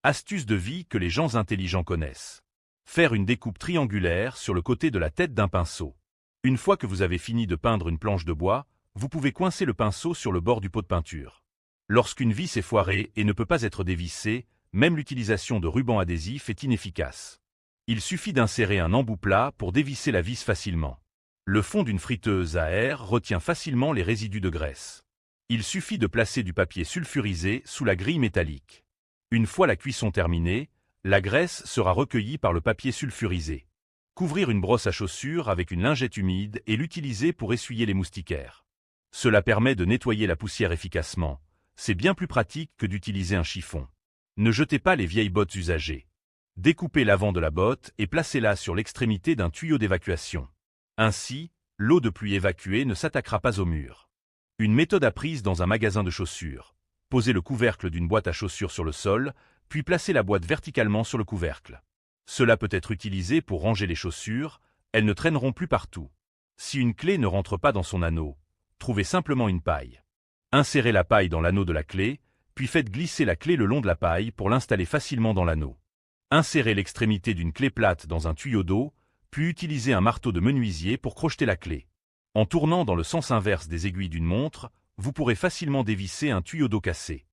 Astuce de vie que les gens intelligents connaissent. Faire une découpe triangulaire sur le côté de la tête d'un pinceau. Une fois que vous avez fini de peindre une planche de bois, vous pouvez coincer le pinceau sur le bord du pot de peinture. Lorsqu'une vis est foirée et ne peut pas être dévissée, même l'utilisation de ruban adhésif est inefficace. Il suffit d'insérer un embout plat pour dévisser la vis facilement. Le fond d'une friteuse à air retient facilement les résidus de graisse. Il suffit de placer du papier sulfurisé sous la grille métallique. Une fois la cuisson terminée, la graisse sera recueillie par le papier sulfurisé. Couvrir une brosse à chaussures avec une lingette humide et l'utiliser pour essuyer les moustiquaires. Cela permet de nettoyer la poussière efficacement. C'est bien plus pratique que d'utiliser un chiffon. Ne jetez pas les vieilles bottes usagées. Découpez l'avant de la botte et placez-la sur l'extrémité d'un tuyau d'évacuation. Ainsi, l'eau de pluie évacuée ne s'attaquera pas au mur. Une méthode apprise dans un magasin de chaussures. Posez le couvercle d'une boîte à chaussures sur le sol, puis placez la boîte verticalement sur le couvercle. Cela peut être utilisé pour ranger les chaussures, elles ne traîneront plus partout. Si une clé ne rentre pas dans son anneau, trouvez simplement une paille. Insérez la paille dans l'anneau de la clé, puis faites glisser la clé le long de la paille pour l'installer facilement dans l'anneau. Insérez l'extrémité d'une clé plate dans un tuyau d'eau, puis utilisez un marteau de menuisier pour crocheter la clé. En tournant dans le sens inverse des aiguilles d'une montre, vous pourrez facilement dévisser un tuyau d'eau cassé.